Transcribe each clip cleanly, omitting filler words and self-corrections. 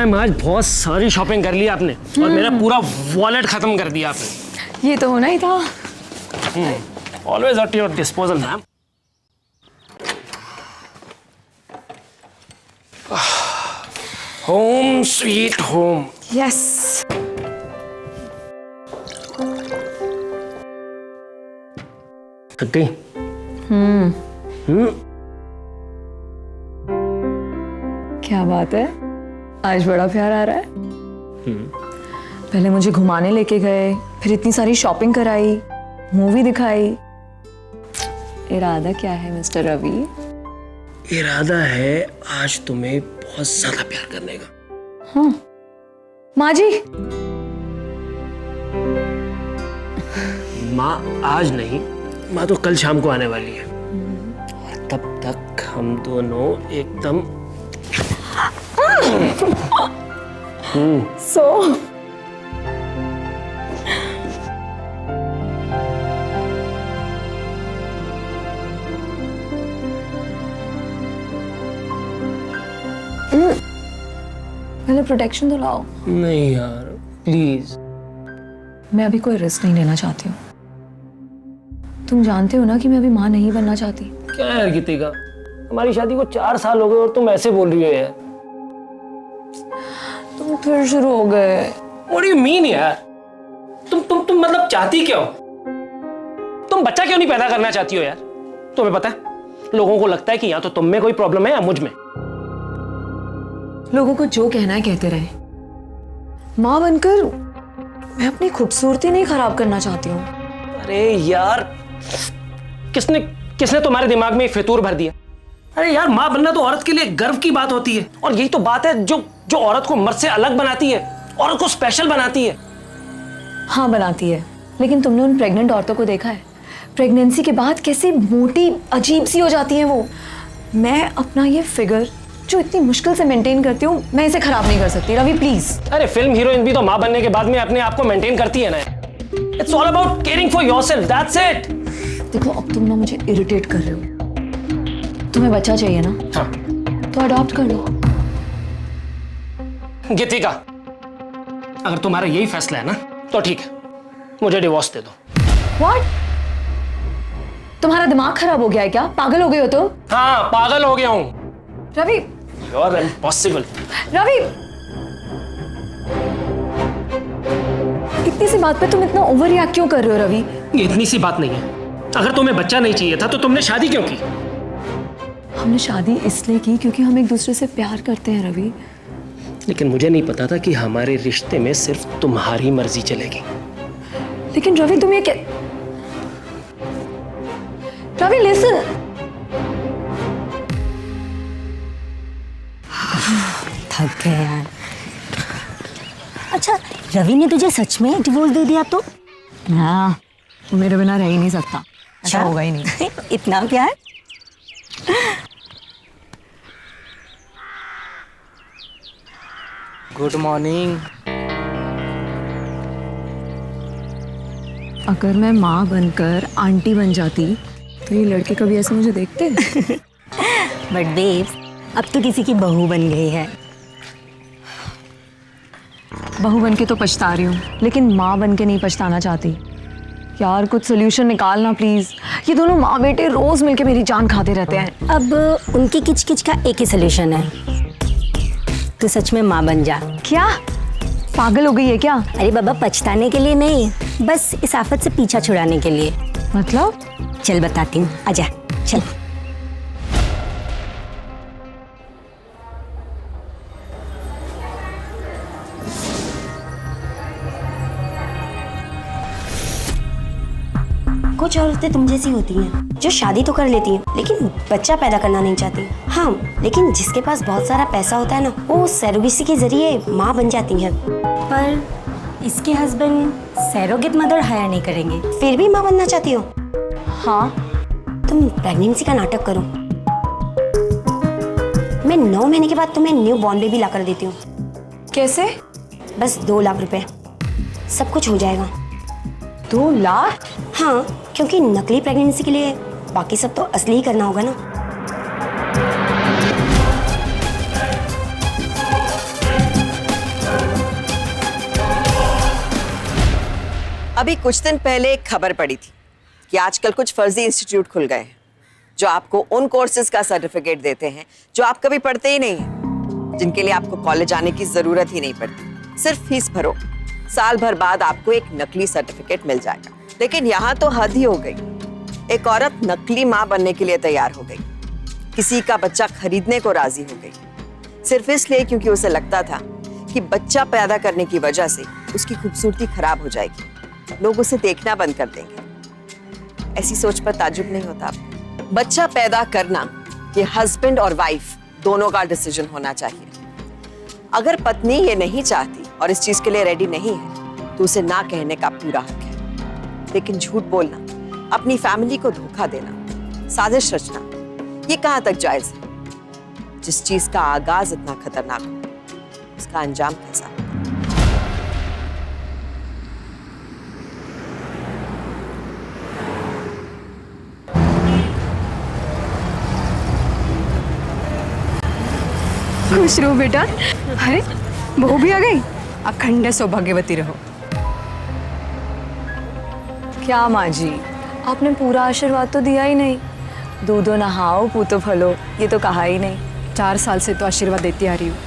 Time आज बहुत सारी शॉपिंग कर ली आपने और मेरा पूरा वॉलेट खत्म कर दिया आपने। ये तो होना ही था। Always at your disposal ma'am. Home sweet home. Yes. थक गई? क्या बात है, आज बड़ा प्यार आ रहा है। पहले मुझे घुमाने लेके गए, फिर इतनी सारी शॉपिंग कराई, मूवी दिखाई। इरादा क्या है मिस्टर रवि? इरादा है आज तुम्हें बहुत ज्यादा प्यार करने का। हाँ माँ जी। माँ आज नहीं, माँ तो कल शाम को आने वाली है और तब तक हम दोनों एकदम सो पहले प्रोटेक्शन तो लाओ। नहीं यार प्लीज। मैं अभी कोई रिस्क नहीं लेना चाहती हूँ। तुम जानते हो ना कि मैं अभी माँ नहीं बनना चाहती। क्या यार गीतिका, हमारी शादी को 4 साल हो गए और तुम ऐसे बोल रही हो यार। तुम फिर शुरू हो गए। What do you mean यार? तुम मतलब चाहती क्या हो? तुम बच्चा क्यों नहीं पैदा करना चाहती हो यार? तुम्हें पता है, लोगों को लगता है कि या तो तुम में कोई प्रॉब्लम है या मुझ में। लोगों को जो कहना है कहते रहे। माँ बनकर मैं अपनी खूबसूरती नहीं खराब करना चाहती हूँ। अरे यार, किसने तुम्हारे दिमाग में फितूर भर दिया? अरे यार, माँ बनना तो औरत के लिए गर्व की बात होती है और यही तो बात है जो औरत को मर्द से अलग बनाती है, औरत को स्पेशल बनाती है। हाँ बनाती है, लेकिन तुमने उन प्रेग्नेंट औरतों को देखा है? प्रेगनेंसी के बाद कैसी मोटी अजीब सी हो जाती हैं वो। मैं अपना ये फिगर जो इतनी मुश्किल से मेंटेन करती हूँ, मैं इसे खराब नहीं कर सकती। रवि प्लीज। अरे फिल्म हीरोइन भी तो माँ बनने के बाद में अपने आप को मेंटेन करती है ना। It's all about caring for yourself, that's it. देखो अब तुम ना मुझे इरिटेट कर रहे हो। तुम्हें बच्चा चाहिए ना? हाँ। तो अडॉप्ट कर लो। गीतिका, अगर तुम्हारा यही फैसला है ना तो ठीक है, मुझे डिवोर्स दे दो। What? तुम्हारा दिमाग खराब हो गया है क्या? पागल हो गए हो तुम? हाँ, पागल हो गया हूं। रवि। You're impossible। रवि, इतनी सी बात पे तुम इतना ओवर रिएक्ट क्यों कर रहे हो रवि? ये इतनी सी बात नहीं है। अगर तुम्हें बच्चा नहीं चाहिए था तो तुमने शादी क्यों की? हमने शादी इसलिए की क्योंकि हम एक दूसरे से प्यार करते हैं रवि। लेकिन मुझे नहीं पता था कि हमारे रिश्ते में सिर्फ तुम्हारी मर्जी चलेगी। लेकिन रवि तुम ये क्या? रवि लिसन। थक गए यार। अच्छा, रवि ने तुझे सच में डिवोर्स दे दिया तो? हाँ, वो मेरे बिना रह ही नहीं सकता। अच्छा होगा ही नहीं। इतना प्यार? Good morning. अगर मैं माँ बनकर आंटी बन जाती तो ये लड़के कभी ऐसे मुझे देखते? बट बेब, अब तो किसी की बहू बन गई है। बहू बन के तो पछता रही हूँ, लेकिन माँ बन के नहीं पछताना चाहती। यार कुछ सोल्यूशन निकालना प्लीज। ये दोनों माँ बेटे रोज मिलके मेरी जान खाते रहते हैं। अब उनकी किच-किच का एक ही सोल्यूशन है, तू सच में माँ बन जा। क्या पागल हो गई है क्या? अरे बाबा, पछताने के लिए नहीं, बस इस आफत से पीछा छुड़ाने के लिए। मतलब? चल बताती हूँ, आजा चल। कुछ औरतें तुम जैसी होती हैं जो शादी तो कर लेती हैं लेकिन बच्चा पैदा करना नहीं चाहती। हाँ, लेकिन जिसके पास बहुत सारा पैसा होता है ना, वो सैरोगेसी के जरिए माँ बन जाती हैं। पर इसके हस्बैंड सैरोगेट मदर हायर नहीं करेंगे, फिर भी माँ बनना चाहती हो? हाँ, तुम प्रेगनेंसी का नाटक करो, मैं 9 महीने के बाद तुम्हें न्यू बॉर्न बेबी ला कर देती हूँ। कैसे? बस 2 लाख रुपए, सब कुछ हो जाएगा। 2 लाख? हाँ, क्योंकि नकली प्रेगनेंसी के लिए बाकी सब तो असली ही करना होगा ना। अभी कुछ दिन पहले एक खबर पड़ी थी कि आजकल कुछ फर्जी इंस्टीट्यूट खुल गए हैं जो आपको उन कोर्सेज का सर्टिफिकेट देते हैं जो आप कभी पढ़ते ही नहीं हैं, जिनके लिए आपको कॉलेज आने की जरूरत ही नहीं पड़ती। सिर्फ फीस भरो, साल भर बाद आपको एक नकली सर्टिफिकेट मिल जाएगा। लेकिन यहाँ तो हद ही हो गई। एक औरत नकली माँ बनने के लिए तैयार हो गई, किसी का बच्चा खरीदने को राजी हो गई, सिर्फ इसलिए क्योंकि उसे लगता था कि बच्चा पैदा करने की वजह से उसकी खूबसूरती खराब हो जाएगी, लोग उसे देखना बंद कर देंगे। ऐसी सोच पर ताज्जुब नहीं होता आपको। बच्चा पैदा करना ये हस्बैंड और वाइफ दोनों का डिसीजन होना चाहिए। अगर पत्नी ये नहीं चाहती और इस चीज के लिए रेडी नहीं है तो उसे ना कहने का पूरा हक है। लेकिन झूठ बोलना, अपनी फैमिली को धोखा देना, साजिश रचना, ये कहां तक जायज है? जिस चीज का आगाज इतना खतरनाक हो, उसका अंजाम कैसा हो? खुश रहो बेटा। अरे बहू भी आ गई। अखंड सौभाग्यवती रहो। क्या माँ जी, आपने पूरा आशीर्वाद तो दिया ही नहीं। दूधो नहाओ पूतो फलो, ये तो कहा ही नहीं। 4 साल से तो आशीर्वाद देती आ रही हूँ,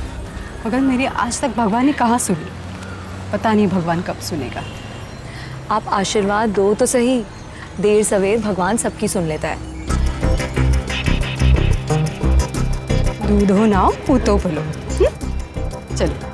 मगर मेरी आज तक भगवान ने कहाँ सुनी। पता नहीं भगवान कब सुनेगा। आप आशीर्वाद दो तो सही, देर सवेर भगवान सबकी सुन लेता है। दूध हो नाओ पूतो फलो। चलो।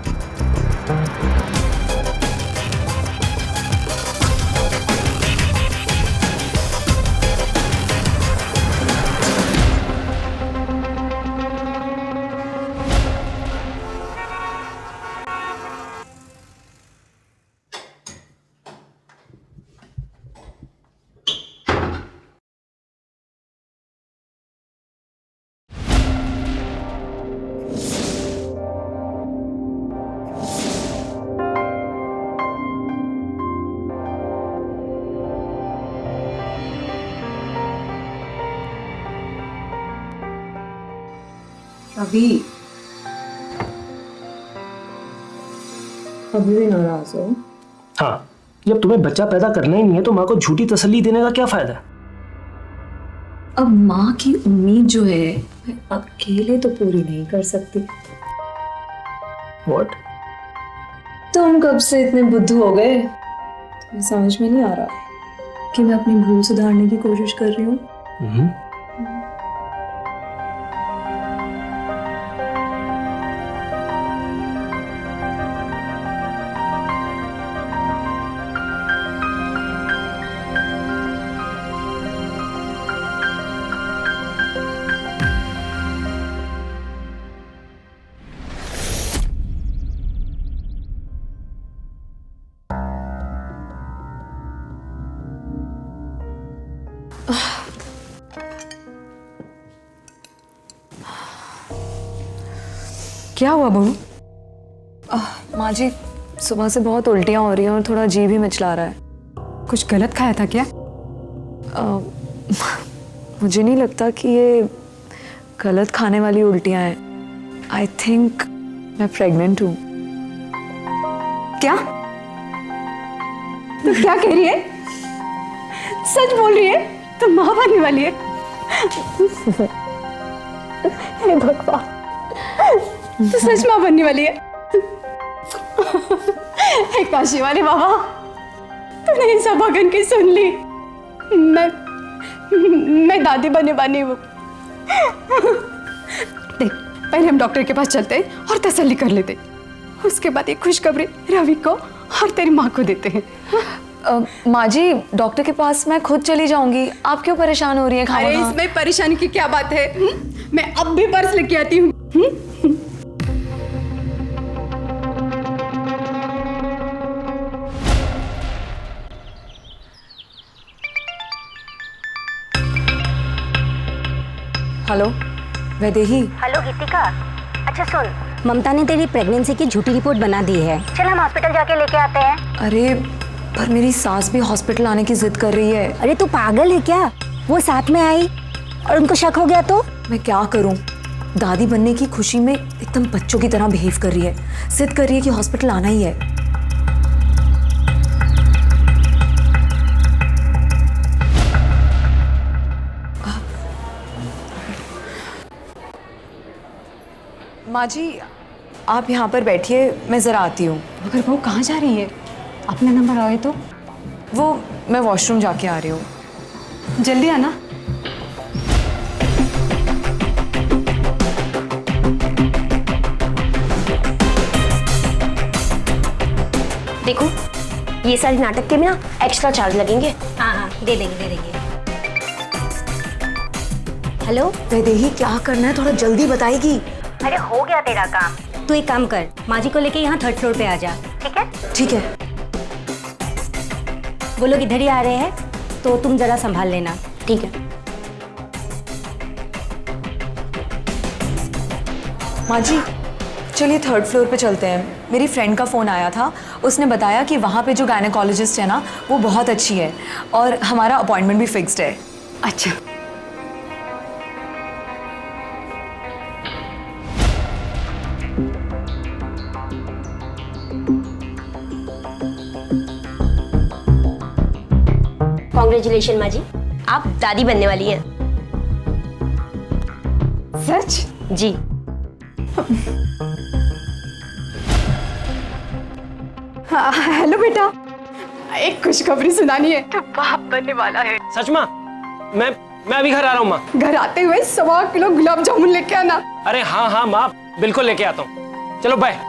अभी भी नाराज हो? हाँ, जब तुम्हें बच्चा पैदा करना ही नहीं है तो माँ को झूठी तसल्ली देने का क्या फायदा? अब माँ की उम्मीद जो है मैं अकेले तो पूरी नहीं कर सकती। What? तुम कब से इतने बुद्धू हो गए? तुम्हें समझ में नहीं आ रहा कि मैं अपनी भूल सुधारने की कोशिश कर रही हूँ। क्या हुआ बहू? माँ जी, सुबह से बहुत उल्टियाँ हो रही हैं और थोड़ा जी भी मिचला रहा है। कुछ गलत खाया था क्या? मुझे नहीं लगता कि ये गलत खाने वाली उल्टियाँ हैं। आई थिंक मैं प्रेग्नेंट हूँ। क्या? तू क्या कह रही है? सच बोल रही है? तू माँ बनने वाली है? हे भगवान, तू सच माँ बनने वाली है? हे काशी वाले बाबा, तूने इन सब भगन की सुन ली। मैं दादी बनने वाली हूँ। देख, पहले हम डॉक्टर के पास चलते हैं और तसल्ली कर लेते, उसके बाद एक खुशखबरी रवि को और तेरी माँ को देते हैं। माँ जी, डॉक्टर के पास मैं खुद चली जाऊंगी, आप क्यों परेशान हो रही हैं? अरे इसमें परेशानी की क्या बात है? मैं अब भी पर्स लेके आती हूँ। हेलो वैदेही। हेलो गीतिका, अच्छा सुन, ममता ने तेरी प्रेगनेंसी की झूठी रिपोर्ट बना दी है। चल हम हॉस्पिटल जाके लेके आते हैं। अरे पर मेरी सास भी हॉस्पिटल आने की जिद कर रही है। अरे तू पागल है क्या? वो साथ में आई और उनको शक हो गया तो? मैं क्या करूं? दादी बनने की खुशी में एकदम बच्चों की तरह बिहेव कर रही है, जिद कर रही है कि हॉस्पिटल आना ही है। माँ जी आप यहाँ पर बैठिए, मैं ज़रा आती हूँ। मगर बहू कहाँ जा रही है? अपना नंबर आए तो वो मैं वॉशरूम जाके आ रही हूँ। जल्दी आना। देखो ये सारे नाटक के में ना एक्स्ट्रा चार्ज लगेंगे। हाँ दे देंगे दे देंगे। हेलो वैदेही क्या करना है, थोड़ा जल्दी बताएगी। अरे हो गया तेरा काम। तू एक काम कर, माँ जी को लेके यहाँ 3rd फ्लोर पे आ जा, ठीक है? ठीक है। वो लोग इधर ही आ रहे हैं तो तुम जरा संभाल लेना, ठीक है? माँ जी चलिए 3rd फ्लोर पे चलते हैं। मेरी फ्रेंड का फ़ोन आया था, उसने बताया कि वहाँ पे जो गायनेकोलॉजिस्ट है ना वो बहुत अच्छी है और हमारा अपॉइंटमेंट भी फिक्स्ड है। अच्छा कॉन्ग्रेचुलेशन माँ जी, आप दादी बनने वाली हैं। सच? जी। हाँ, हेलो बेटा, एक खुशखबरी सुनानी है। तो बाप बनने वाला है। सच माँ? मैं अभी घर आ रहा हूँ माँ। घर आते हुए 1.25 किलो गुलाब जामुन लेके आना। अरे हाँ हाँ माँ, बिल्कुल लेके आता हूँ। चलो बाय।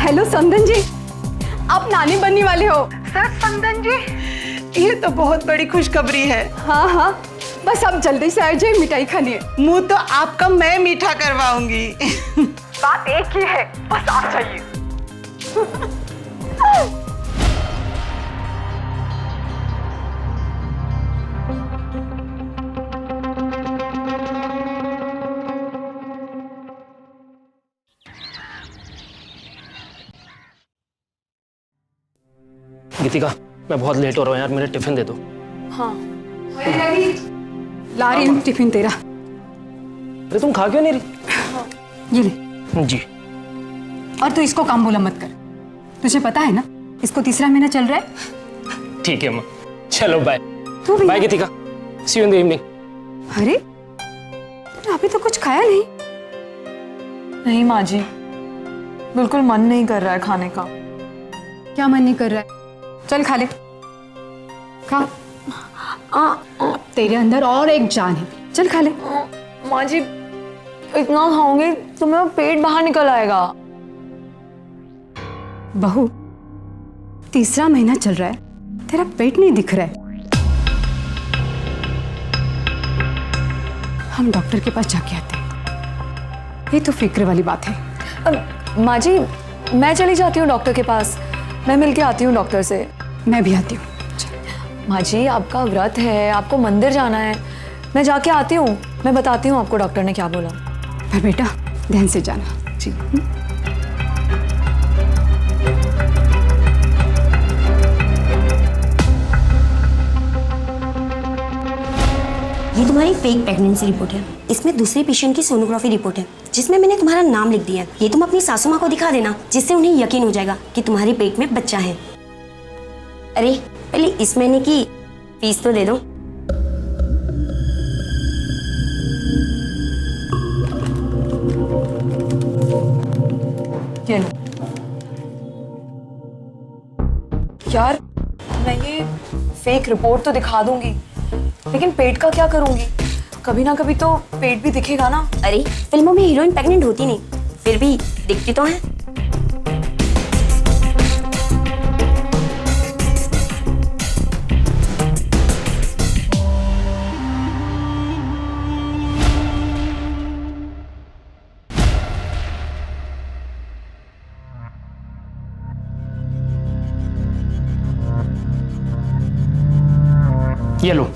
हेलो संदन जी, आप नानी बनने वाले हो। सर संदन जी, ये तो बहुत बड़ी खुशखबरी है। हाँ हाँ, बस आप जल्दी से आ जाइए, मिठाई खानी है। मुंह तो आपका मैं मीठा करवाऊंगी। बात एक ही है, बस आप जाइए। गीतिका मैं बहुत लेट हो रहा हूँ यार, मेरे टिफिन दे दो। हाँ ला रही हूँ टिफिन तेरा। अरे तुम खा क्यों नहीं रही? ये ले। जी। और तू इसको काम बोला मत कर, तुझे पता है ना इसको 3रा महीना चल रहा है। ठीक है माँ, चलो बाय। तू भी bye Geetika, see you in the evening. अरे अभी तो कुछ खाया नहीं। नहीं माँ जी, बिल्कुल मन नहीं कर रहा है खाने का। क्या मन नहीं कर रहा है? चल खा ले, खा। अब तेरे अंदर और एक जान है, चल खा ले। माँ जी इतना खाऊंगी तो मेरा पेट बाहर निकल आएगा। बहू 3रा महीना चल रहा है, तेरा पेट नहीं दिख रहा है। हम डॉक्टर के पास जाके आते हैं, ये तो फिक्र वाली बात है। माँ जी मैं चली जाती हूँ डॉक्टर के पास, मैं मिलके आती हूँ डॉक्टर से। मैं भी आती हूँ। माँ जी आपका व्रत है, आपको मंदिर जाना है, मैं जाके आती हूँ, मैं बताती हूँ आपको डॉक्टर ने क्या बोला। पर बेटा ध्यान से जाना। जी। ये तुम्हारी फेक प्रेगनेंसी रिपोर्ट है। इसमें दूसरे पेशेंट की सोनोग्राफी रिपोर्ट है जिसमें मैंने तुम्हारा नाम लिख दिया है। ये तुम अपनी सासू माँ को दिखा देना, जिससे उन्हें यकीन हो जाएगा कि तुम्हारे पेट में बच्चा है। अरे पहले इस महीने की फीस तो दे दो। ये लो। यार मैं ये फेक रिपोर्ट तो दिखा दूंगी, लेकिन पेट का क्या करूंगी? कभी ना कभी तो पेट भी दिखेगा ना। अरे फिल्मों में हीरोइन प्रेग्नेंट होती नहीं, फिर भी दिखती तो है। ये लो,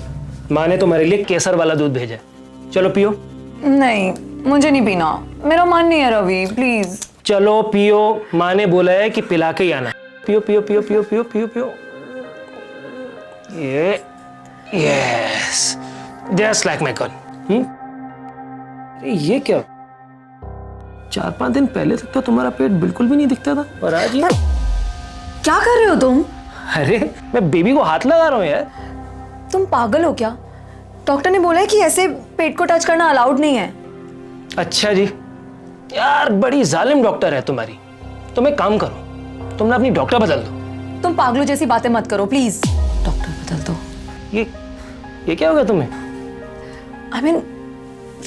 माँ ने तुम्हारे लिए केसर वाला दूध भेजा है, चलो पियो। नहीं मुझे नहीं पीना, मेरा मन नहीं है रवि, प्लीज। चलो पियो, माँ ने बोला है कि पिला के ही आना। पियो पियो पियो पियो पियो पियो पियो। ये yes, just like my girl. अरे ये क्या? 4-5 दिन पहले तक तो तुम्हारा पेट बिल्कुल भी नहीं दिखता था, और आज ये। क्या कर रहे हो तुम? अरे मैं बेबी को हाथ लगा रहा हूँ यार। तुम पागल हो क्या? डॉक्टर ने बोला है कि ऐसे पेट को टच करना अलाउड नहीं है। अच्छा जी, यार बड़ी जालिम डॉक्टर है तुम्हारी। तुम एक काम करो, तुम ना अपनी डॉक्टर बदल दो। तुम पागलों जैसी बातें मत करो प्लीज। डॉक्टर बदल दो? ये क्या हो गया तुम्हें? आई मीन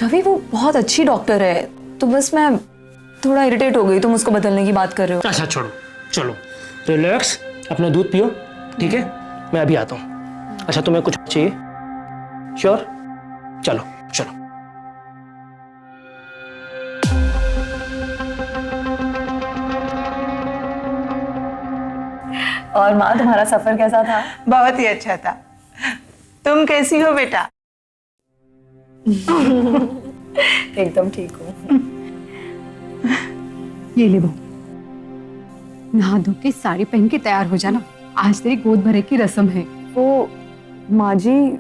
रवि वो बहुत अच्छी डॉक्टर है, तो बस मैं थोड़ा इरिटेट हो गई तुम उसको बदलने की बात कर रहे हो। अच्छा छोड़ो, चलो रिलैक्स, अपना दूध पियो, ठीक है? मैं अभी आता हूँ। अच्छा तुम्हें कुछ चाहिए? श्योर? चलो चलो। और माँ तुम्हारा सफर कैसा था? बहुत ही अच्छा था। तुम कैसी हो बेटा? एकदम ठीक हूँ। ये ले बहू, नहा धो के साड़ी पहन के तैयार हो जाना, आज तेरी गोद भरे की रस्म है। वो माँ जी,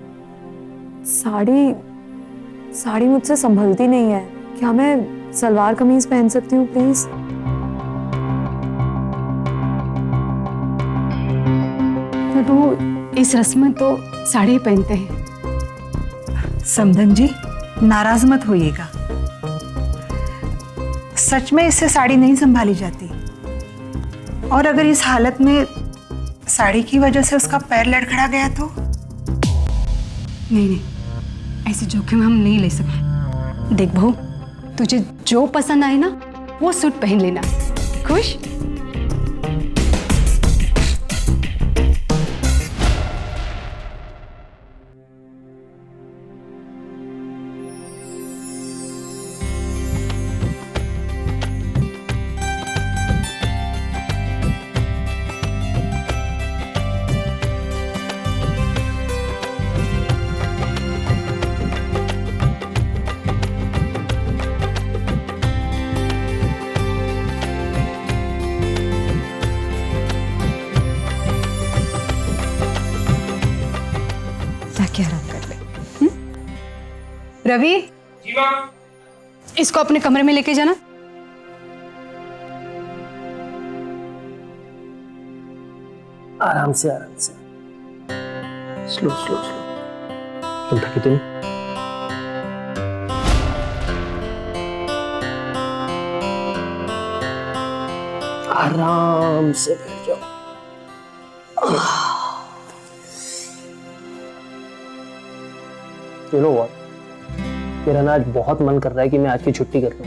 साड़ी मुझसे संभलती नहीं है, क्या मैं सलवार कमीज पहन सकती हूँ प्लीज? तो इस रस्म में तो साड़ी पहनते हैं। समधन जी, नाराज मत होइएगा। सच में इससे साड़ी नहीं संभाली जाती, और अगर इस हालत में साड़ी की वजह से उसका पैर लड़खड़ा गया तो? नहीं नहीं, ऐसे जोखिम हम नहीं ले सकते। देख बहू, तुझे जो पसंद आए ना वो सूट पहन लेना। खुश? जाके आराम कर ले। रवि, जी मां। इसको अपने कमरे में लेके जाना। आराम से आराम से, स्लो स्लो स्लो। तुम थकी तो नहीं? आराम से बैठ जाओ। You know what? मेरा ना आज बहुत मन कर रहा है कि मैं आज की छुट्टी कर लूं,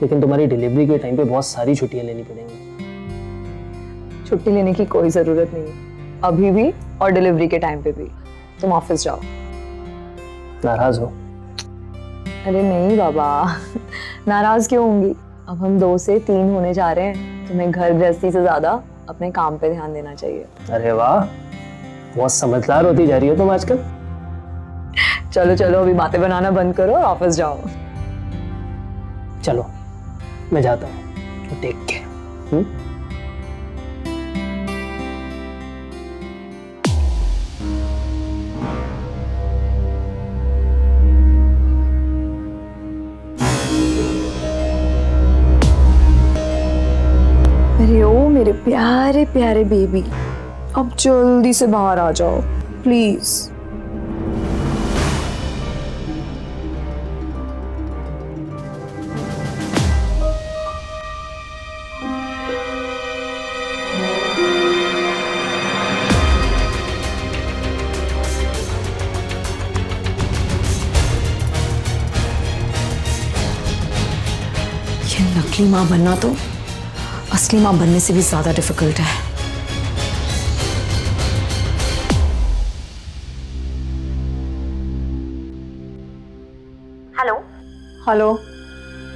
लेकिन तुम्हारी डिलीवरी के टाइम पे बहुत सारी छुट्टियां लेनी पड़ेंगी। छुट्टी लेने की कोई जरूरत नहीं है, अभी भी और डिलीवरी के टाइम पे भी। तुम ऑफिस जाओ। नाराज हो? अरे नहीं बाबा, नाराज क्यों होंगी? अब हम 2 से 3 होने जा रहे हैं, तुम्हें घर गृहस्थी से ज्यादा अपने काम पे ध्यान देना चाहिए। अरे वाह, बहुत समझदार होती जा रही हो तुम आजकल। चलो चलो, अभी बातें बनाना बंद करो और ऑफिस जाओ। चलो मैं जाता हूँ, टेक केयर। अरे ओ मेरे प्यारे प्यारे बेबी, अब जल्दी से बाहर आ जाओ प्लीज। ये नकली माँ बनना तो असली माँ बनने से भी ज्यादा डिफिकल्ट है। हेलो। हेलो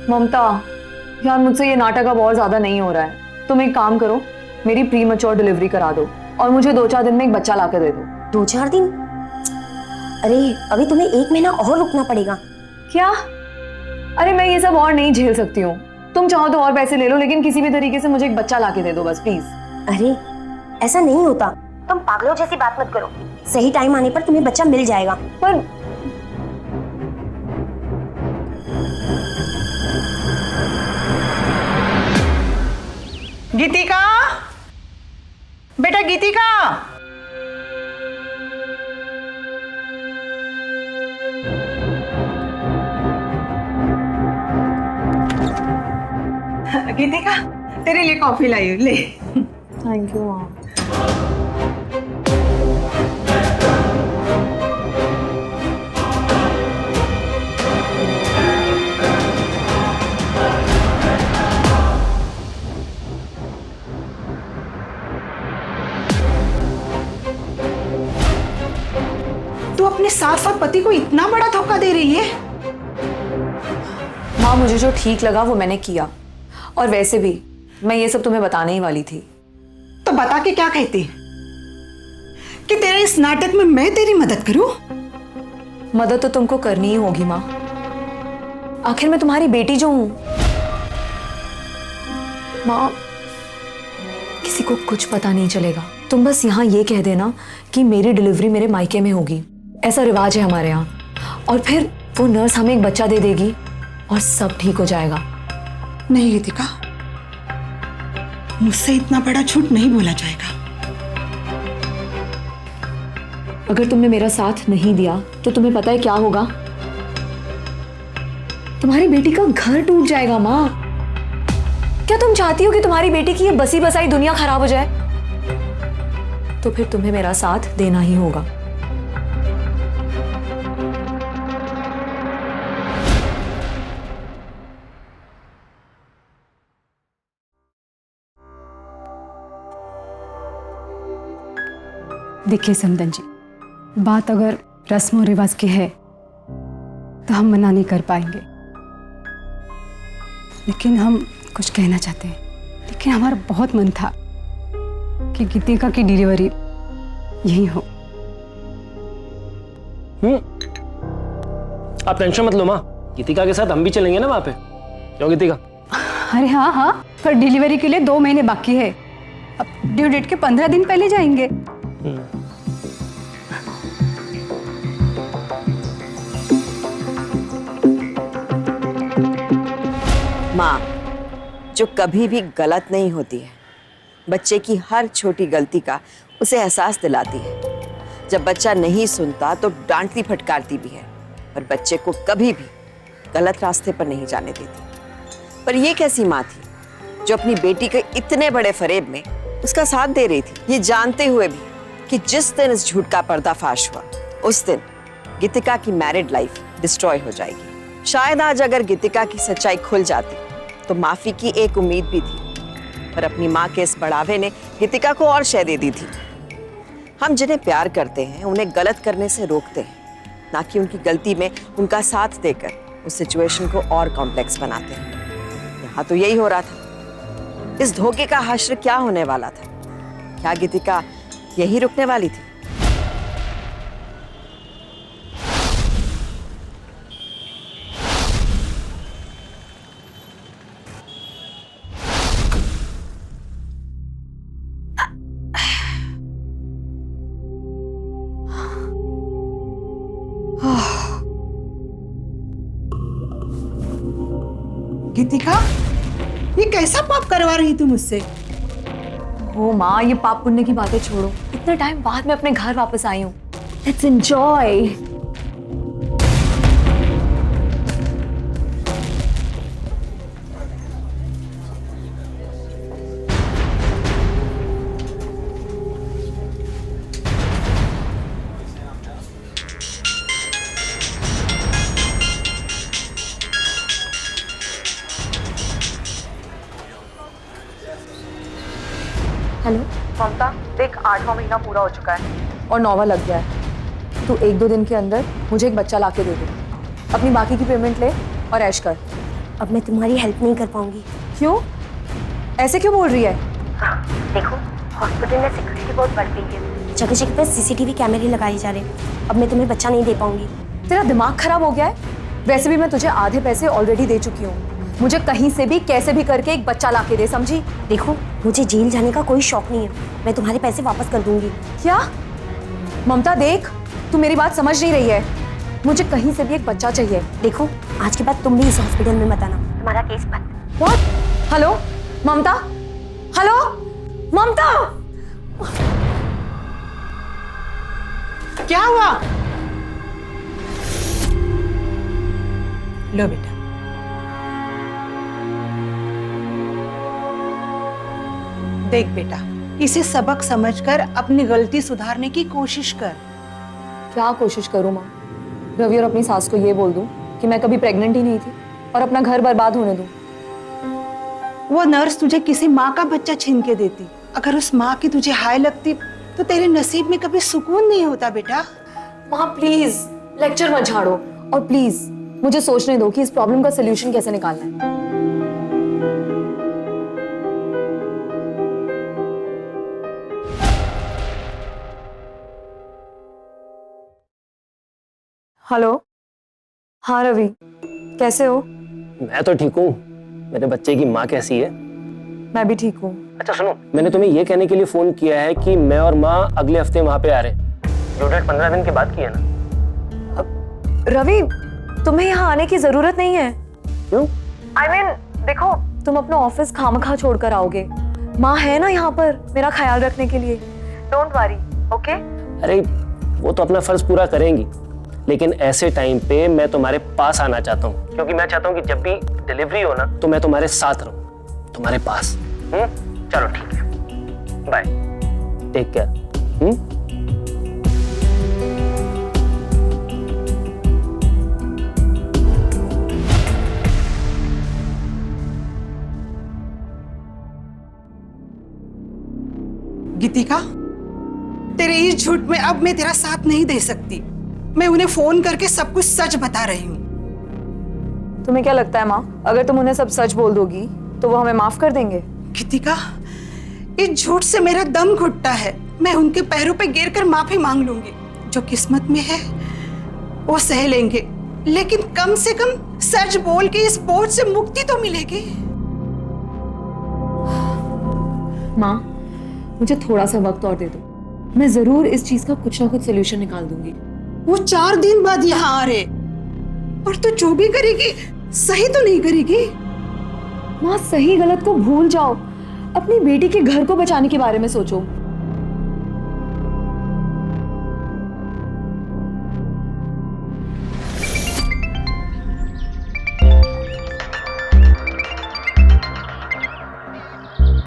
ममता, यार मुझसे ये नाटक अब और ज्यादा नहीं हो रहा है। तुम एक काम करो, मेरी प्री मैच्योर डिलीवरी करा दो और मुझे 2-4 दिन में एक बच्चा लाकर दे दो। 2-4 दिन? अरे अभी तुम्हें 1 महीना और रुकना पड़ेगा। क्या? अरे मैं ये सब और नहीं झेल सकती हूँ। तुम चाहो तो और पैसे ले लो, लेकिन किसी भी तरीके से मुझे एक बच्चा लाके दे दो बस प्लीज। अरे ऐसा नहीं होता, तुम पागलों जैसी बात मत करो। सही टाइम आने पर तुम्हें बच्चा मिल जाएगा। पर गीतिका, बेटा गीतिका। गीतिका, तेरे लिए कॉफी लाई हूँ, ले। थैंक यू माँ। तू अपने सास और पति को इतना बड़ा धोखा दे रही है? माँ, मुझे जो ठीक लगा वो मैंने किया, और वैसे भी मैं ये सब तुम्हें बताने ही वाली थी। तो बता के क्या कहती कि तेरे इस नाटक में मैं तेरी मदद करूं? मदद तो तुमको करनी ही होगी माँ, आखिर मैं तुम्हारी बेटी जो हूं। माँ, किसी को कुछ पता नहीं चलेगा, तुम बस यहाँ ये कह देना कि मेरी डिलीवरी मेरे मायके में होगी, ऐसा रिवाज है हमारे यहाँ, और फिर वो नर्स हमें एक बच्चा दे देगी और सब ठीक हो जाएगा। नहीं गीतिका, मुझसे इतना बड़ा झूठ नहीं बोला जाएगा। अगर तुमने मेरा साथ नहीं दिया तो तुम्हें पता है क्या होगा? तुम्हारी बेटी का घर टूट जाएगा माँ। क्या तुम चाहती हो कि तुम्हारी बेटी की ये बसी बसाई दुनिया खराब हो जाए? तो फिर तुम्हें मेरा साथ देना ही होगा। देखिए समदन जी, बात अगर रस्म और रिवाज की है तो हम मना नहीं कर पाएंगे, लेकिन हम कुछ कहना चाहते हैं। लेकिन हमारा बहुत मन था कि गीतिका की डिलीवरी यही हो। आप टेंशन मत लो माँ, गीतिका के साथ हम भी चलेंगे ना वहां पे। क्यों गीतिका? अरे हाँ हाँ, पर डिलीवरी के लिए 2 महीने बाकी है। अब ड्यू डेट के 15 दिन पहले जाएंगे। माँ जो कभी भी गलत नहीं होती है, बच्चे की हर छोटी गलती का उसे एहसास दिलाती है। जब बच्चा नहीं सुनता तो डांटती फटकारती भी है, पर बच्चे को कभी भी गलत रास्ते पर नहीं जाने देती। पर ये कैसी माँ थी जो अपनी बेटी के इतने बड़े फरेब में उसका साथ दे रही थी, ये जानते हुए भी कि जिस दिन इस झूठ का पर्दाफाश हुआ उस दिन गीतिका की मैरिड लाइफ डिस्ट्रॉय हो जाएगी। शायद आज अगर गीतिका की सच्चाई खुल जाती तो माफी की एक उम्मीद भी थी, पर अपनी माँ के इस बढ़ावे ने गीतिका को और शय दे दी थी। हम जिन्हें प्यार करते हैं उन्हें गलत करने से रोकते हैं, ना कि उनकी गलती में उनका साथ देकर उस सिचुएशन को और कॉम्प्लेक्स बनाते हैं। यहाँ तो यही हो रहा था। इस धोखे का हश्र क्या होने वाला था? क्या गीतिका यही रुकने वाली थी? गीतिका, ये कैसा पाप करवा रही तू मुझसे? ओ माँ, ये पाप पुण्य की बातें छोड़ो, इतने टाइम बाद मैं अपने घर वापस आई हूँ। Let's enjoy. हेलो ममता, देख 8वां महीना पूरा हो चुका है और 9वां लग गया है। तू 1-2 दिन के अंदर मुझे एक बच्चा लाके दे दे। अपनी बाकी की पेमेंट ले और ऐश कर। अब मैं तुम्हारी हेल्प नहीं कर पाऊंगी। क्यों? ऐसे क्यों बोल रही है? देखो, हॉस्पिटल में सिक्योरिटी बहुत बढ़ गई है, जगह जगह पे सीसीटीवी कैमरे लगाए जा रहे हैं। अब मैं तुम्हें बच्चा नहीं दे पाऊंगी। तेरा दिमाग खराब हो गया है? वैसे भी मैं तुझे आधे पैसे ऑलरेडी दे चुकी हूँ। मुझे कहीं से भी कैसे भी करके एक बच्चा लाके दे, समझी? देखो, मुझे जेल जाने का कोई शौक नहीं है, मैं तुम्हारे पैसे वापस कर दूंगी। क्या? ममता देख, तू मेरी बात समझ नहीं रही है। मुझे कहीं से भी एक बच्चा चाहिए। देखो, आज के बाद तुम भी इस हॉस्पिटल में मत आना, तुम्हारा केस बंद। व्हाट? हेलो ममता, हेलो ममता। क्या हुआ? लो बेटा, देख बेटा, इसे सबक समझकर अपनी गलती सुधारने की कोशिश कर। क्या कोशिश करूं माँ? रवि और अपनी सास को ये बोल दूं कि मैं कभी प्रेग्नेंट ही नहीं थी और अपना घर बर्बाद होने दूं? वो नर्स तुझे किसी माँ का बच्चा छीन के देती। अगर उस माँ की तुझे हाय लगती तो तेरे नसीब में कभी सुकून नहीं होता बेटा। माँ प्लीज लेक्चर मत झाड़ो और प्लीज मुझे सोचने दो कि इस प्रॉब्लम का सलूशन कैसे निकालना है। हेलो। हाँ रवि, कैसे हो? मैं तो ठीक हूँ। मेरे बच्चे की माँ कैसी है? मैं भी ठीक हूँ। अच्छा सुनो, मैंने तुम्हें ये कहने के लिए फोन किया है कि मैं और माँ अगले हफ्ते वहां पे आ रहे हैं। जो डेट 15 दिन के बाद की है ना। रवि, तुम्हें यहाँ आने की जरूरत नहीं है। क्यों? I mean, देखो तुम अपना ऑफिस खामखा छोड़कर आओगे। माँ है ना यहाँ पर मेरा ख्याल रखने के लिए। Don't worry, okay? अरे वो तो अपना फर्ज पूरा करेंगी, लेकिन ऐसे टाइम पे मैं तुम्हारे पास आना चाहता हूँ, क्योंकि मैं चाहता हूँ कि जब भी डिलीवरी हो ना तो मैं तुम्हारे साथ रहूँ, तुम्हारे पास। चलो ठीक है, बाय, टेक केयर। गीतिका, तेरे इस झूठ में अब मैं तेरा साथ नहीं दे सकती। मैं उन्हें फोन करके सब कुछ सच बता रही हूँ। तुम्हें क्या लगता है माँ, अगर तुम उन्हें सब सच बोल दोगी तो वो हमें माफ कर देंगे? गीतिका, इस झूठ से मेरा दम घुटता है। मैं उनके पैरों पे गिर कर माफी मांग लूंगी। जो किस्मत में है वो सह लेंगे, लेकिन कम से कम सच बोल के इस बोझ से मुक्ति तो मिलेगी। माँ मुझे थोड़ा सा वक्त और दे दो, मैं जरूर इस चीज का कुछ ना कुछ सोल्यूशन निकाल दूंगी। वो 4 दिन बाद यहाँ आ रहे, और तू जो भी करेगी सही तो नहीं करेगी। माँ सही गलत को भूल जाओ, अपनी बेटी के घर को बचाने के बारे में सोचो।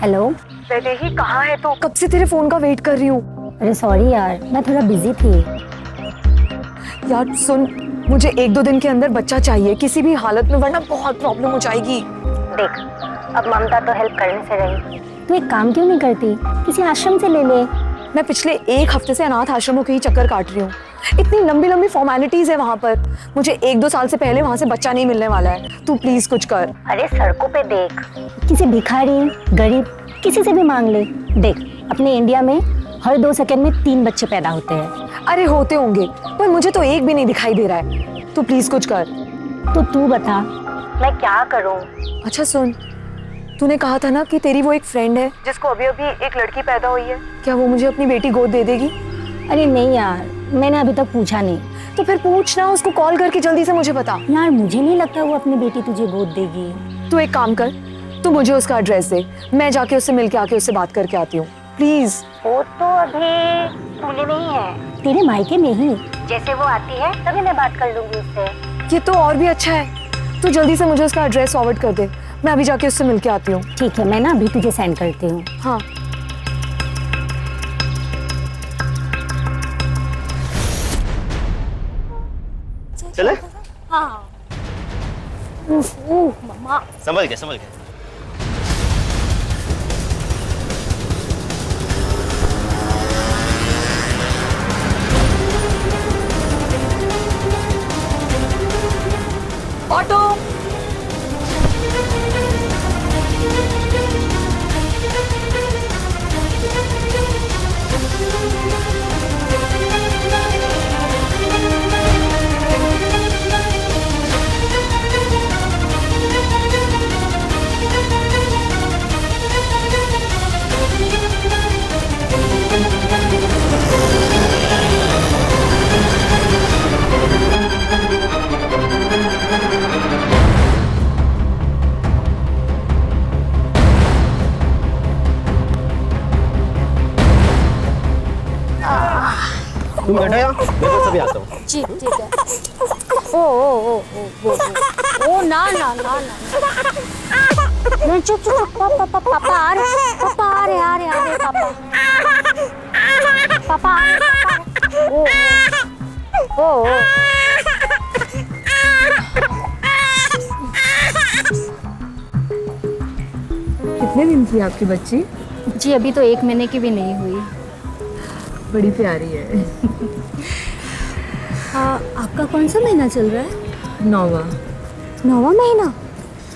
हेलो। वैदेही कहाँ है तो? कब से तेरे फोन का वेट कर रही हूँ। अरे सॉरी यार, मैं थोड़ा बिजी थी। यार सुन, मुझे 1-2 दिन के अंदर बच्चा चाहिए किसी भी हालत में, वरना बहुत प्रॉब्लम हो जाएगी। देख, अब ममता तो हेल्प करने से रही, तू एक काम क्यों नहीं करती, किसी आश्रम से ले ले। मैं पिछले 1 हफ्ते से अनाथ आश्रमों के ही चक्कर काट रही हूँ। इतनी लंबी लंबी फॉर्मेलिटीज है वहाँ पर। मुझे 1-2 साल से पहले वहाँ से बच्चा नहीं मिलने वाला है। तू प्लीज कुछ कर। अरे सड़कों पे देख, किसी भिखारी, गरीब, किसी से भी मांग ले। देख, अपने इंडिया में हर 2 सेकंड में 3 बच्चे पैदा होते हैं। अरे होते होंगे, पर मुझे तो एक भी नहीं दिखाई दे रहा है। तू प्लीज कुछ कर। तो तू बता, मैं क्या करूं? अच्छा सुन, तूने कहा था ना कि तेरी वो एक फ्रेंड है जिसको अभी अभी एक लड़की पैदा हुई है, क्या वो मुझे अपनी बेटी गोद दे देगी? अरे नहीं यार, मैंने अभी तक पूछा नहीं। तो फिर पूछना, उसको कॉल करके जल्दी से मुझे बता। यार मुझे नहीं लगता वो अपनी बेटी तुझे गोद देगी। तू एक काम कर, तू मुझे उसका एड्रेस दे, मैं जाके उससे मिलके आके उससे बात करके आती हूँ प्लीज। वो तो अभी पुणे में ही है, तेरे मायके में ही। जैसे वो आती है तभी मैं बात कर लूंगी उससे। ये तो और भी अच्छा है, तू जल्दी से मुझे उसका एड्रेस फॉरवर्ड कर दे, मैं अभी जाके उससे मिलके आती हूँ। ठीक है, मैं ना अभी तुझे सेंड करती हूँ। हाँ। चले? हाँ। मम्मा। समझ गए समझ गए। ऑटो। बैठो यहाँ, मैं तो सभी आता हूँ। जी ठीक है। ओ ना ना ना ना नहीं, चुप चुप चुप। पापा आ रहे, पापा आ रहे पापा, पापा आ रहे, ओ कितने दिन की आपकी बच्ची? जी अभी तो 1 महीने की भी नहीं हुई। बड़ी प्यारी है। आपका कौन सा महीना चल रहा है? 9वां महीना?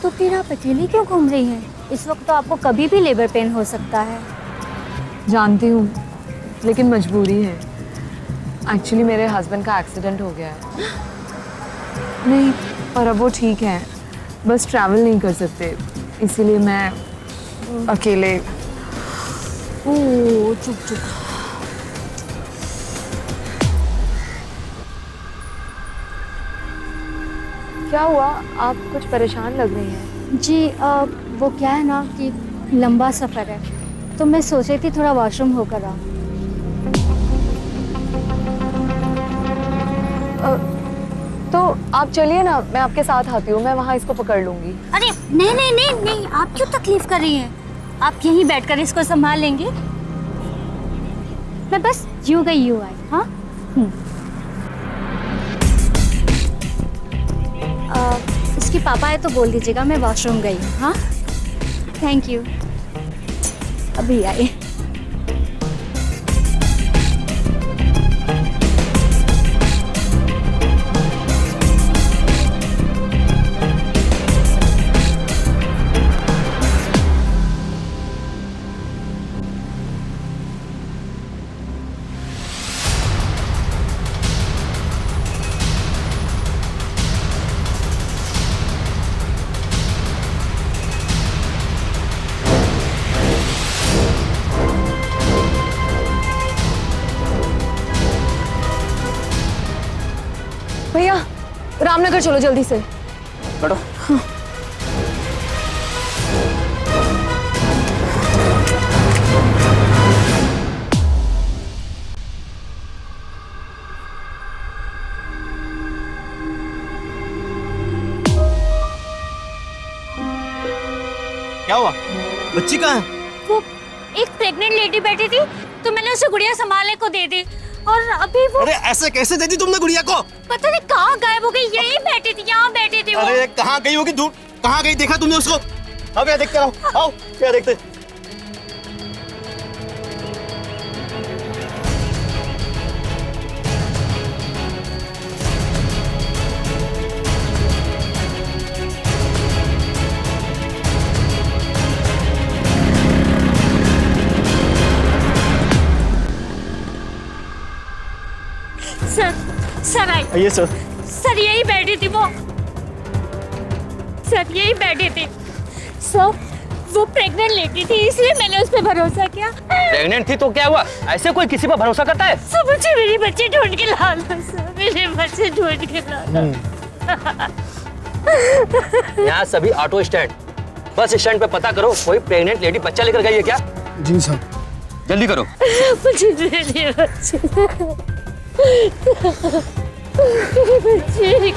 तो फिर आप अकेली क्यों घूम रही हैं? इस वक्त तो आपको कभी भी लेबर पेन हो सकता है। जानती हूँ, लेकिन मजबूरी है। एक्चुअली मेरे हस्बैंड का एक्सीडेंट हो गया है। नहीं, पर अब वो ठीक है, बस ट्रैवल नहीं कर सकते, इसीलिए मैं अकेले। ओह चुप चुप। क्या हुआ? आप कुछ परेशान लग रही हैं। जी वो क्या है ना कि लंबा सफ़र है, तो मैं सोच रही थी थोड़ा वॉशरूम होकर आऊँ। तो आप चलिए ना, मैं आपके साथ आती हूँ, मैं वहाँ इसको पकड़ लूँगी। अरे नहीं नहीं नहीं नहीं, आप क्यों तकलीफ कर रही हैं? आप यहीं बैठकर इसको संभाल लेंगे। मैं बस यूं गई यूं आई। हाँ इसके पापा है तो बोल दीजिएगा मैं वॉशरूम गई हूँ। हाँ थैंक यू, अभी आई। भैया रामनगर चलो जल्दी से। बैठो। क्या हुआ? बच्ची कहाँ है? वो एक प्रेग्नेंट लेडी बैठी थी तो मैंने उसे गुड़िया संभालने को दे दी, और अभी वो अरे ऐसे कैसे दे दी तुमने गुड़िया को? पता नहीं कहाँ गायब हो गई। यही बैठी थी, यहाँ बैठी थी वो। अरे कहाँ गई होगी? दूर कहाँ गई? देखा तुमने उसको? अब क्या देखते रहो, आओ क्या देखते। Sir I. आइए सर। सर यही बैठी थी वो, सर यही बैठी थी। सर वो प्रेग्नेंट लेडी थी, इसलिए मैंने उस पर भरोसा किया। प्रेग्नेंट थी तो क्या हुआ? ऐसे कोई किसी पर भरोसा करता है? सर मुझे मेरी बच्ची ढूंढ के ला दो सर, मेरे बच्चे ढूंढ के ला दो। यहाँ सभी ऑटो स्टैंड, बस स्टैंड पे पता करो कोई प्रेग्नेंट लेडी बच्चा लेकर गई है क्या? जी सर। जल्दी करो। मुझे मेरे बच्चे, मेरे बच्चे।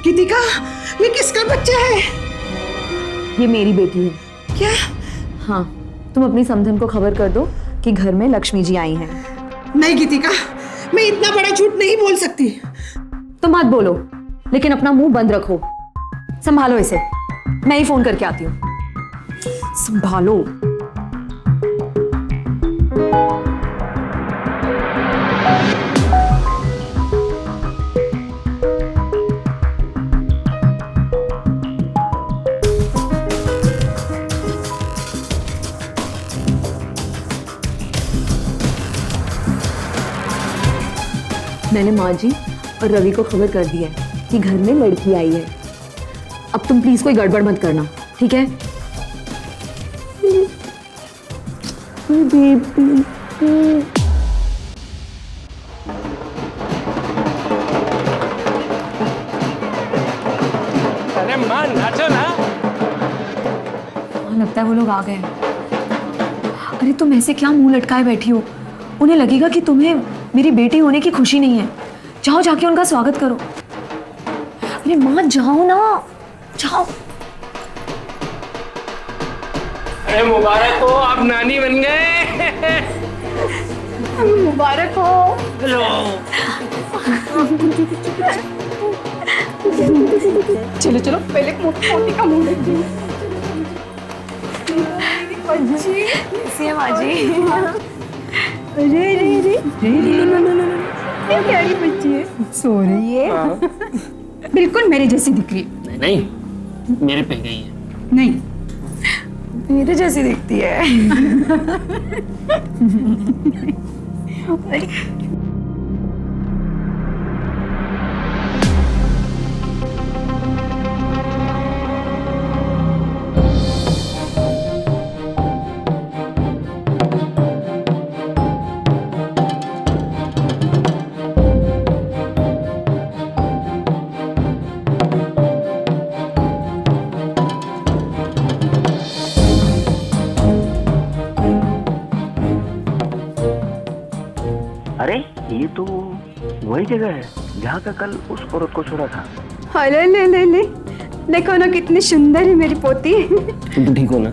गीतिका, ये किसका बच्चा है? ये मेरी बेटी है। क्या? हाँ, तुम अपनी समधन को खबर कर दो कि घर में लक्ष्मी जी आई हैं। नहीं गीतिका, मैं इतना बड़ा झूठ नहीं बोल सकती। तो मत बोलो, लेकिन अपना मुंह बंद रखो। संभालो इसे, मैं ही फोन करके आती हूँ। संभालो। मैंने माँ जी और रवि को खबर कर दी है कि घर में लड़की आई है। अब तुम प्लीज कोई गड़बड़ मत करना। ठीक है? अरे मां नाचो ना। हाँ, लगता है वो लोग आ गए हैं। अरे तुम ऐसे क्या मुंह लटकाए बैठी हो? उन्हें लगेगा कि तुम्हें मेरी बेटी होने की खुशी नहीं है। जाओ जाके उनका स्वागत करो। अरे माँ जाओ ना, जाओ। अरे मुबारक हो, आप नानी बन गए। मुबारक हो। चलो चलो पहले मोटी का मुंह देखिए। कैसी है माँ जी? अरे अरे अरे क्या प्यारी बच्ची है, सो रही है। बिल्कुल मेरे जैसी दिख रही है। नहीं मेरे पे गई है। नहीं, मेरे जैसी दिखती है। अरे ये तो वही जगह है जहाँ का कल उस औरत को छोड़ा था। अरे ले ले ले, देखो ना कितनी सुंदर है मेरी पोती। तुम तो ठीक हो ना?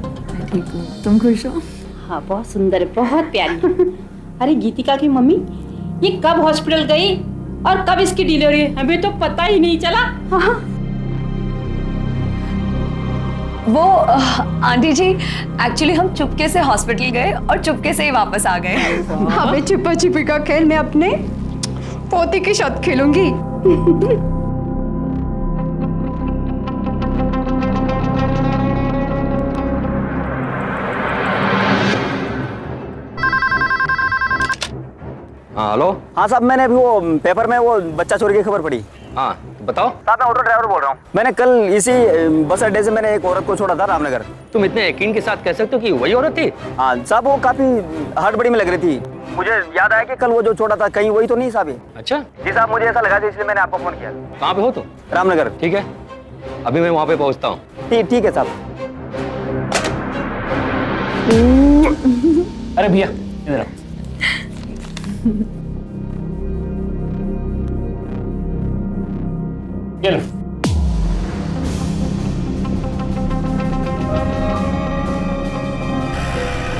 ठीक हो? तुम खुश हो? हाँ बहुत सुंदर है, बहुत प्यारी। अरे गीतिका की मम्मी ये कब हॉस्पिटल गई और कब इसकी डिलीवरी, हमें तो पता ही नहीं चला। वो आंटी जी, एक्चुअली हम चुपके से हॉस्पिटल गए और चुपके से ही वापस आ गए। हमें छुपा छुपी का खेल मैं अपने पोती के साथ खेलूंगी। हाँ हेलो। हाँ साहब, मैंने अभी वो पेपर में वो बच्चा चोरी की खबर पड़ी। हाँ तो बताओ। साहब मैं ऑटो ड्राइवर बोल रहा हूँ। मैंने कल इसी बस अड्डे से मैंने एक औरत को छोड़ा था रामनगर। तुम इतने यकीन के साथ कह सकते हो कि वही औरत थी? हाँ साहब, वो काफी हड़बड़ी में लग रही थी। मुझे याद आया कि कल वो जो छोड़ा था कहीं वही तो नहीं साहब? अच्छा जी साहब, मुझे ऐसा लगा था इसलिए मैंने आपको फोन किया। कहाँ पे हो तुम? रामनगर। ठीक है, अभी मैं वहाँ पे पहुँचता हूँ। ठीक है साहब। अरे भैया इधर आओ। ये लो।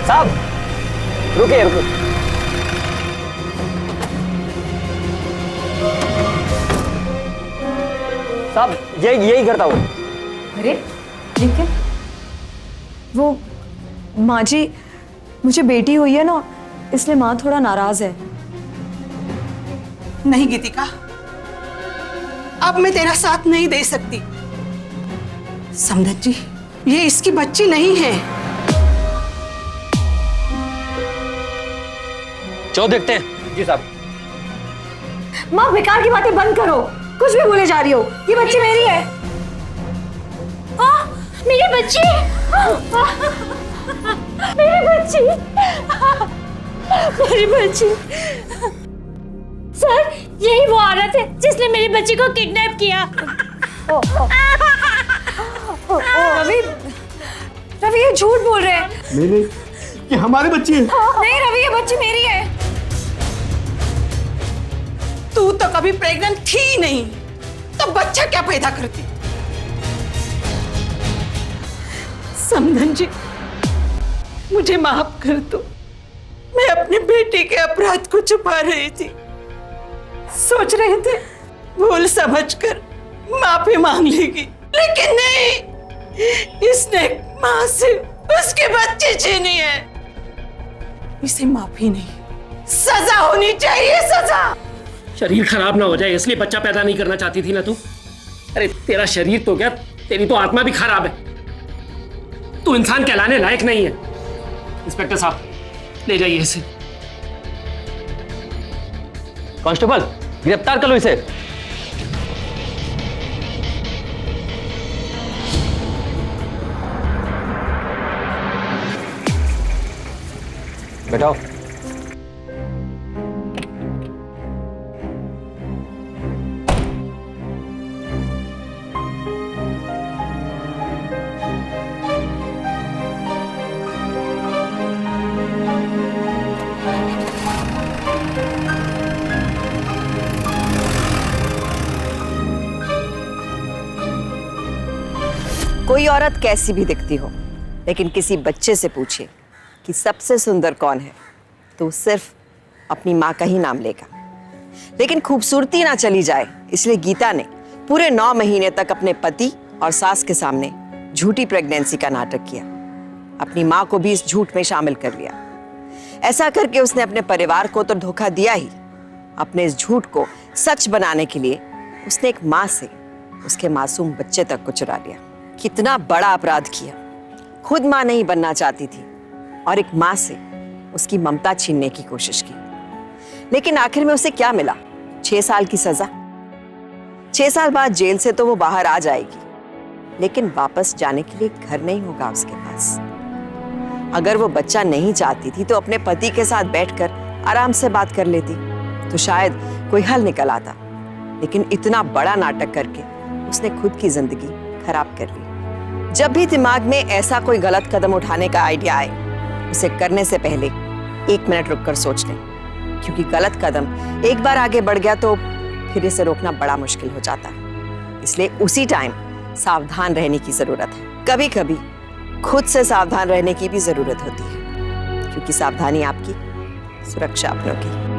साहब रुकिए रुकिए। साहब यही करता हूँ। अरे ठीक है। वो माँ जी, मुझे बेटी हुई है ना, इसलिए माँ थोड़ा नाराज है। नहीं गीतिका, अब मैं तेरा साथ नहीं दे सकती। समधन जी, ये इसकी बच्ची नहीं है। चलो देखते हैं। जी साहब। माँ बेकार की बातें बंद करो, कुछ भी बोले जा रही हो। ये बच्ची मेरी है। मेरी बच्ची, मेरी बच्ची, मेरी बच्ची। सर यही वो औरत है जिसने मेरी बच्ची को किडनैप किया। रवि, रवि ये झूठ बोल रहे हैं। नहीं ये हमारी बच्ची है। नहीं रवि, ये बच्ची मेरी है। तू तो कभी प्रेग्नेंट थी ही नहीं, तो बच्चा क्या पैदा करती? समधन जी, मुझे माफ कर दो। मैं अपने बेटे के अपराध को छुपा रही थी। सोच रहे थे भूल समझकर माफी मांग लेगी, लेकिन नहीं, इसने मां से उसके बच्चे छीनी है। इसे माफी नहीं, सजा होनी चाहिए, सजा। शरीर खराब ना हो जाए इसलिए बच्चा पैदा नहीं करना चाहती थी ना तू? अरे तेरा शरीर तो क्या, तेरी तो आत्मा भी खराब है। तू इंसान कहलाने लायक नहीं है। इंस्पेक्टर साहब ले जाइए इसे। कांस्टेबल गिरफ्तार कर लो इसे। बैठाओ। कोई औरत कैसी भी दिखती हो, लेकिन किसी बच्चे से पूछे कि सबसे सुंदर कौन है, तो सिर्फ अपनी माँ का ही नाम लेगा। लेकिन खूबसूरती ना चली जाए, इसलिए गीता ने पूरे 9 महीने तक अपने पति और सास के सामने झूठी प्रेगनेंसी का नाटक किया। अपनी माँ को भी इस झूठ में शामिल कर लिया। ऐसा करके उसने अपने परिवार को तो धोखा दिया ही, अपने इस झूठ को सच बनाने के लिए उसने एक माँ से उसके मासूम बच्चे तक को चुरा लिया। कितना बड़ा अपराध किया। खुद माँ नहीं बनना चाहती थी और एक माँ से उसकी ममता छीनने की कोशिश की। लेकिन आखिर में उसे क्या मिला? 6 साल की सजा। 6 साल बाद जेल से तो वो बाहर आ जाएगी, लेकिन वापस जाने के लिए घर नहीं होगा उसके पास। अगर वो बच्चा नहीं चाहती थी तो अपने पति के साथ बैठकर आराम से बात कर लेती, तो शायद कोई हल निकल आता। लेकिन इतना बड़ा नाटक करके उसने खुद की जिंदगी खराब कर ली। जब भी दिमाग में ऐसा कोई गलत कदम उठाने का आइडिया आए, उसे करने से पहले 1 मिनट रुककर सोच लें, क्योंकि गलत कदम एक बार आगे बढ़ गया तो फिर इसे रोकना बड़ा मुश्किल हो जाता है। इसलिए उसी टाइम सावधान रहने की जरूरत है। कभी कभी खुद से सावधान रहने की भी जरूरत होती है, क्योंकि सावधानी आपकी, सुरक्षा अपनों की।